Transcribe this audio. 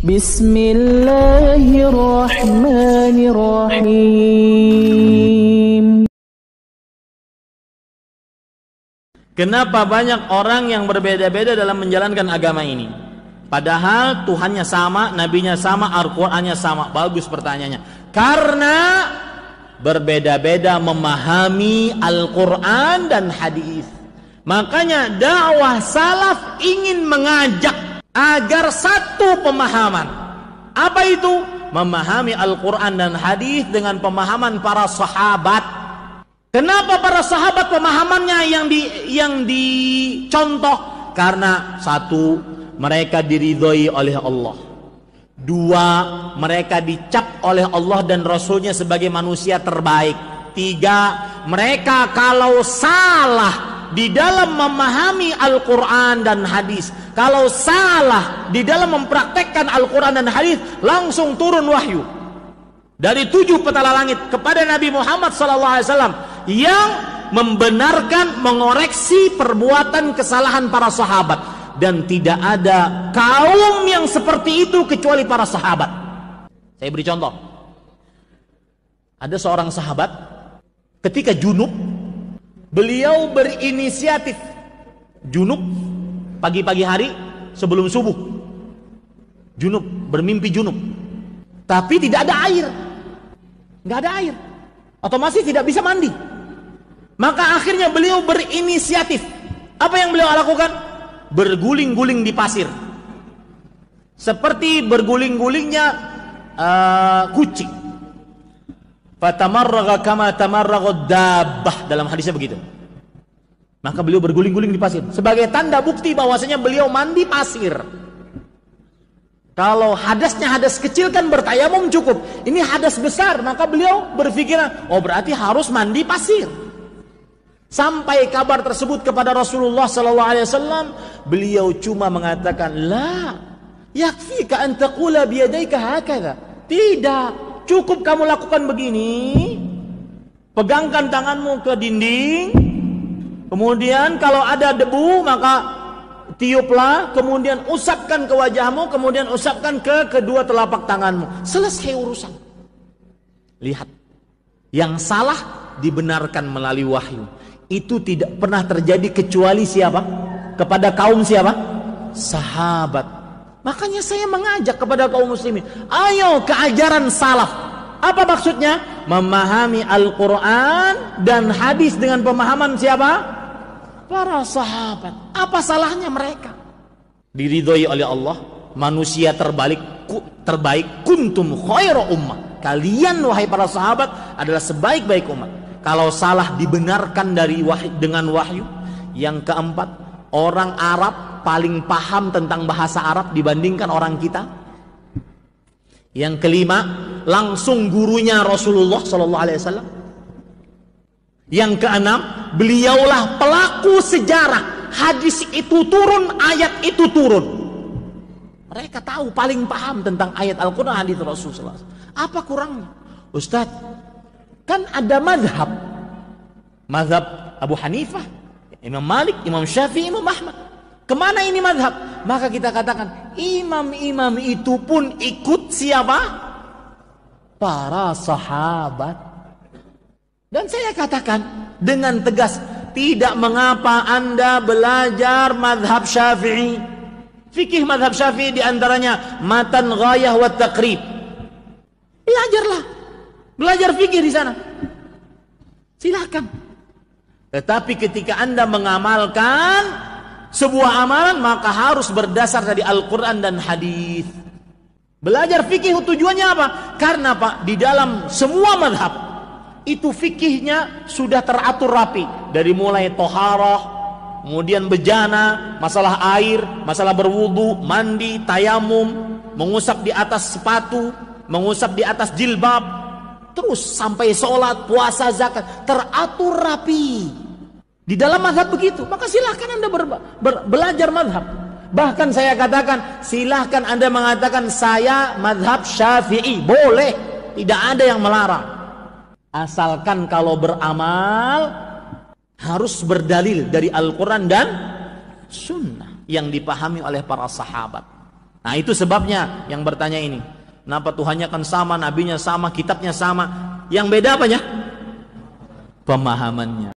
Bismillahirrahmanirrahim. Kenapa banyak orang yang berbeda-beda dalam menjalankan agama ini? Padahal Tuhannya sama, nabinya sama, Al-Qur'annya sama. Bagus pertanyaannya. Karena berbeda-beda memahami Al-Qur'an dan hadis. Makanya dakwah salaf ingin mengajak agar satu pemahaman. Apa itu? Memahami Al-Qur'an dan hadis dengan pemahaman para sahabat. Kenapa para sahabat pemahamannya yang dicontoh? Karena satu, mereka diridhoi oleh Allah. Dua, mereka dicap oleh Allah dan Rasulnya sebagai manusia terbaik. Tiga, mereka kalau salah di dalam memahami Al-Quran dan hadis, kalau salah di dalam mempraktekkan Al-Quran dan hadis, langsung turun wahyu dari 7 petala langit kepada Nabi Muhammad SAW yang membenarkan, mengoreksi perbuatan kesalahan para sahabat. Dan tidak ada kaum yang seperti itu kecuali para sahabat. Saya beri contoh. Ada seorang sahabat ketika junub, beliau berinisiatif junub pagi-pagi hari sebelum subuh. Junub, bermimpi junub. Tapi tidak ada air. Nggak ada air. Otomatis tidak bisa mandi. Maka akhirnya beliau berinisiatif. Apa yang beliau lakukan? Berguling-guling di pasir. Seperti berguling-gulingnya kucing. Fatamarraga kama tamarragad dabbah, dalam hadisnya begitu. Maka beliau berguling-guling di pasir sebagai tanda bukti bahwasanya beliau mandi pasir. Kalau hadasnya hadas kecil kan bertayamum cukup. Ini hadas besar, maka beliau berpikiran, oh berarti harus mandi pasir. Sampai kabar tersebut kepada Rasulullah SAW, beliau cuma mengatakan, la yakfika an taqula biyadayka hakadha. Tidak, cukup kamu lakukan begini. Pegangkan tanganmu ke dinding. Kemudian kalau ada debu maka tiuplah, kemudian usapkan ke wajahmu, kemudian usapkan ke kedua telapak tanganmu. Selesai urusan. Lihat, yang salah dibenarkan melalui wahyu. Itu tidak pernah terjadi kecuali siapa? Kepada kaum siapa? Sahabat. Makanya saya mengajak kepada kaum muslimin, ayo ke ajaran salaf. Apa maksudnya? Memahami Al-Quran dan hadis dengan pemahaman siapa? Para sahabat. Apa salahnya mereka? Diridhoi oleh Allah, manusia terbaik kuntum khairu ummah. Kalian wahai para sahabat adalah sebaik-baik umat. Kalau salah dibenarkan dengan wahyu. Yang keempat, orang Arab paling paham tentang bahasa Arab dibandingkan orang kita. Yang kelima, langsung gurunya Rasulullah SAW. Yang keenam, beliaulah pelaku sejarah. Hadis itu turun, ayat itu turun. Mereka tahu, paling paham tentang ayat Al-Quran, hadis Rasulullah SAW. Apa kurangnya? Ustadz, kan ada mazhab Abu Hanifah, Imam Malik, Imam Syafi'i, Imam Ahmad. Kemana ini mazhab? Maka kita katakan, imam-imam itu pun ikut siapa? Para sahabat. Dan saya katakan dengan tegas, tidak mengapa Anda belajar mazhab Syafi'i. Fikih mazhab Syafi'i diantaranya matan, ghayah, wa taqrib. Belajarlah. Belajar fikih di sana. Silakan. Tetapi ketika Anda mengamalkan sebuah amalan, maka harus berdasar dari Al-Quran dan hadis. Belajar fikih tujuannya apa? Karena Pak, di dalam semua madhab itu fikihnya sudah teratur rapi. Dari mulai toharah, kemudian bejana, masalah air, masalah berwudu, mandi, tayamum, mengusap di atas sepatu, mengusap di atas jilbab, terus sampai sholat, puasa, zakat, teratur rapi. Di dalam mazhab begitu. Maka silahkan Anda belajar mazhab. Bahkan saya katakan, silahkan Anda mengatakan saya mazhab Syafi'i. Boleh, tidak ada yang melarang. Asalkan kalau beramal harus berdalil dari Al-Quran dan Sunnah yang dipahami oleh para sahabat. Nah itu sebabnya yang bertanya ini. Kenapa Tuhannya kan sama, nabinya sama, kitabnya sama. Yang beda apanya? Pemahamannya.